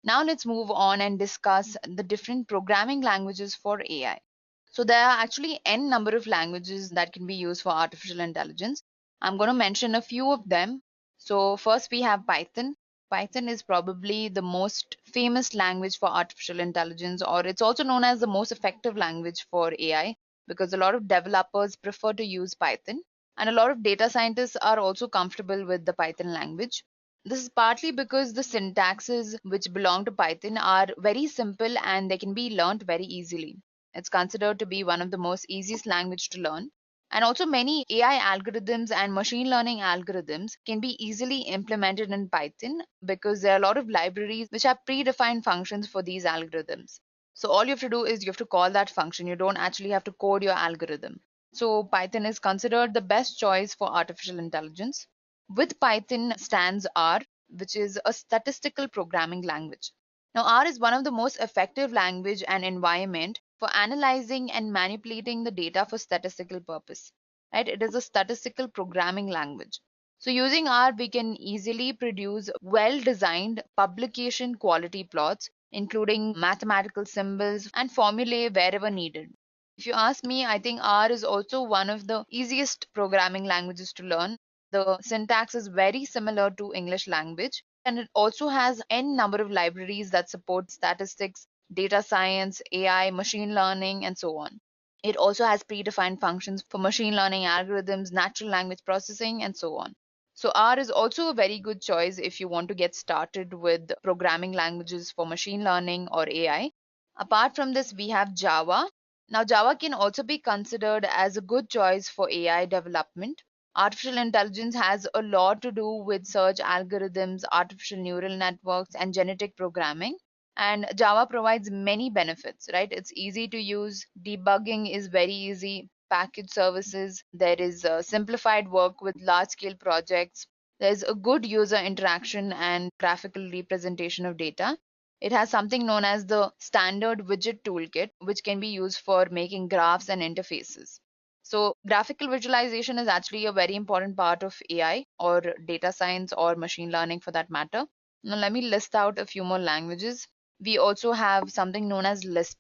Now let's move on and discuss the different programming languages for AI. So there are actually n number of languages that can be used for artificial intelligence. I'm going to mention a few of them. So first we have Python. Python is probably the most famous language for artificial intelligence, or it's also known as the most effective language for AI because a lot of developers prefer to use Python, and a lot of data scientists are also comfortable with the Python language. This is partly because the syntaxes which belong to Python are very simple and they can be learned very easily. It's considered to be one of the most easiest language to learn. And also many AI algorithms and machine learning algorithms can be easily implemented in Python because there are a lot of libraries which have predefined functions for these algorithms. So all you have to do is you have to call that function. You don't actually have to code your algorithm. So Python is considered the best choice for artificial intelligence. With Python stands R, which is a statistical programming language. Now, R is one of the most effective language and environment for analyzing and manipulating the data for statistical purpose. Right? It is a statistical programming language. So using R, we can easily produce well-designed publication quality plots, including mathematical symbols and formulae wherever needed. If you ask me, I think R is also one of the easiest programming languages to learn. The syntax is very similar to English language, and it also has n number of libraries that support statistics, data science, AI, machine learning, and so on. It also has predefined functions for machine learning algorithms, natural language processing, and so on. So R is also a very good choice if you want to get started with programming languages for machine learning or AI. Apart from this, we have Java. Now, Java can also be considered as a good choice for AI development. Artificial intelligence has a lot to do with search algorithms, artificial neural networks, and genetic programming. And Java provides many benefits, right? It's easy to use, debugging is very easy, package services, there is simplified work with large scale projects, there's a good user interaction and graphical representation of data. It has something known as the standard widget toolkit, which can be used for making graphs and interfaces. So, graphical visualization is actually a very important part of AI or data science or machine learning for that matter. Now, let me list out a few more languages. We also have something known as Lisp.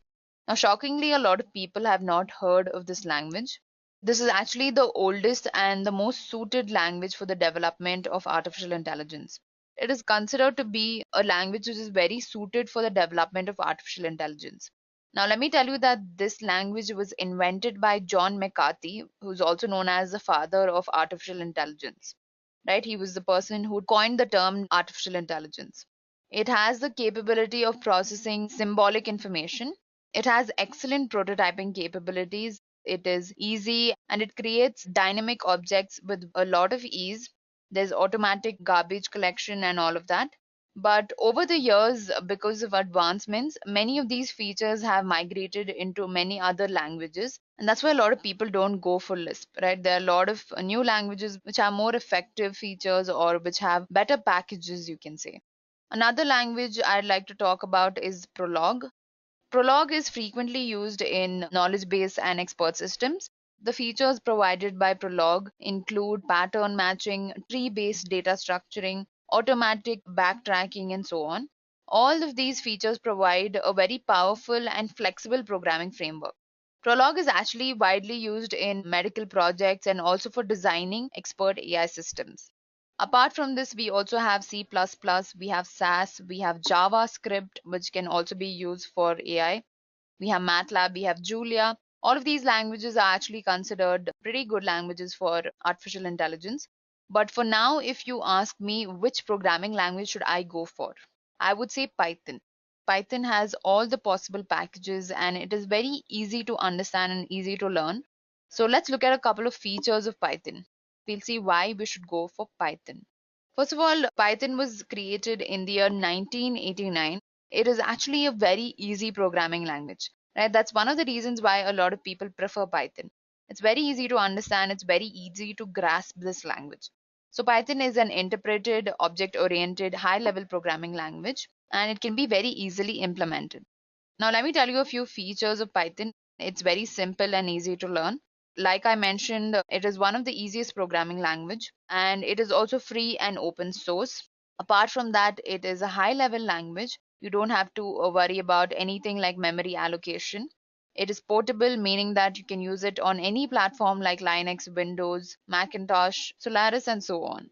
Now, shockingly, a lot of people have not heard of this language. This is actually the oldest and the most suited language for the development of artificial intelligence. It is considered to be a language which is very suited for the development of artificial intelligence. Now, let me tell you that this language was invented by John McCarthy, who's also known as the father of artificial intelligence. Right? He was the person who coined the term artificial intelligence. It has the capability of processing symbolic information. It has excellent prototyping capabilities. It is easy and it creates dynamic objects with a lot of ease. There's automatic garbage collection and all of that. But over the years, because of advancements, many of these features have migrated into many other languages. And that's why a lot of people don't go for Lisp, right? There are a lot of new languages which have more effective features or which have better packages, you can say. Another language I'd like to talk about is Prolog. Prolog is frequently used in knowledge base and expert systems. The features provided by Prolog include pattern matching, tree based data structuring, automatic backtracking, and so on. All of these features provide a very powerful and flexible programming framework. Prolog is actually widely used in medical projects and also for designing expert AI systems. Apart from this, we also have C++, we have SAS, we have JavaScript, which can also be used for AI. We have MATLAB, we have Julia. All of these languages are actually considered pretty good languages for artificial intelligence. But for now, if you ask me which programming language should I go for, I would say Python. Python has all the possible packages and it is very easy to understand and easy to learn. So let's look at a couple of features of Python. We'll see why we should go for Python. First of all, Python was created in the year 1989. It is actually a very easy programming language, right? That's one of the reasons why a lot of people prefer Python. It's very easy to understand, it's very easy to grasp this language. So, Python is an interpreted, object oriented, high level programming language, and it can be very easily implemented. Now, let me tell you a few features of Python. It's very simple and easy to learn. Like I mentioned, it is one of the easiest programming language and it is also free and open source. Apart from that, it is a high level language You don't have to worry about anything like memory allocation. It is portable, meaning that you can use it on any platform like Linux, Windows, Macintosh, Solaris, and so on.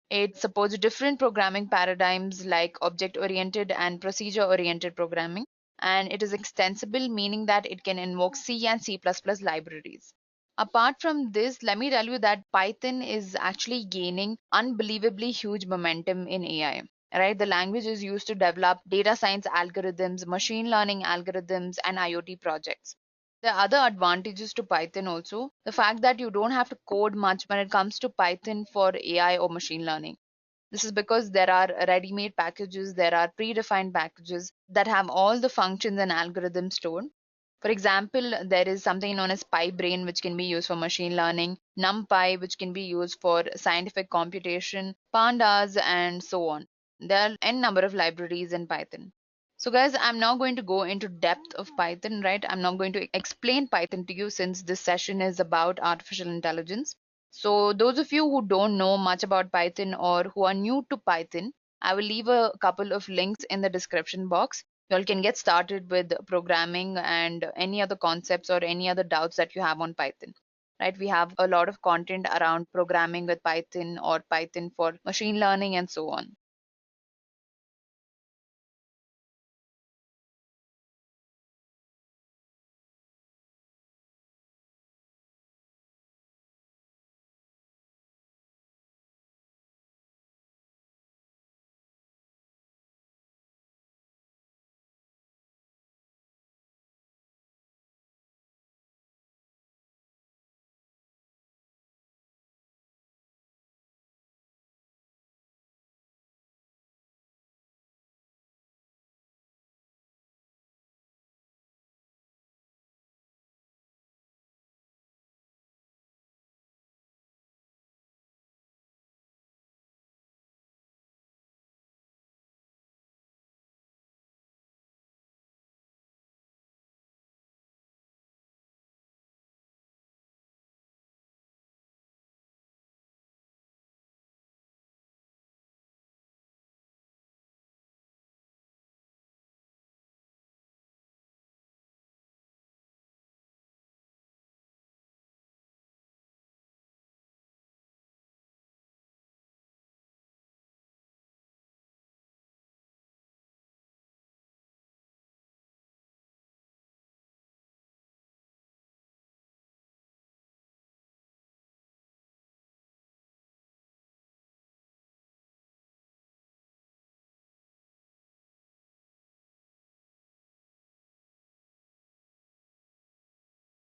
It supports different programming paradigms like object oriented and procedure oriented programming. And it is extensible, meaning that it can invoke C and C++ libraries. Apart from this, let me tell you that Python is actually gaining unbelievably huge momentum in AI. Right? The language is used to develop data science algorithms, machine learning algorithms, and IoT projects. There are other advantages to Python also. The fact that you don't have to code much when it comes to Python for AI or machine learning. This is because there are ready-made packages, there are predefined packages that have all the functions and algorithms stored. For example, there is something known as PyBrain, which can be used for machine learning, NumPy, which can be used for scientific computation, Pandas, and so on. There are n number of libraries in Python. So, guys, I'm now going to go into depth of Python, right? I'm now going to explain Python to you since this session is about artificial intelligence. So, those of you who don't know much about Python or who are new to Python, I will leave a couple of links in the description box. You all can get started with programming and any other concepts or any other doubts that you have on Python. Right? We have a lot of content around programming with Python or Python for machine learning and so on.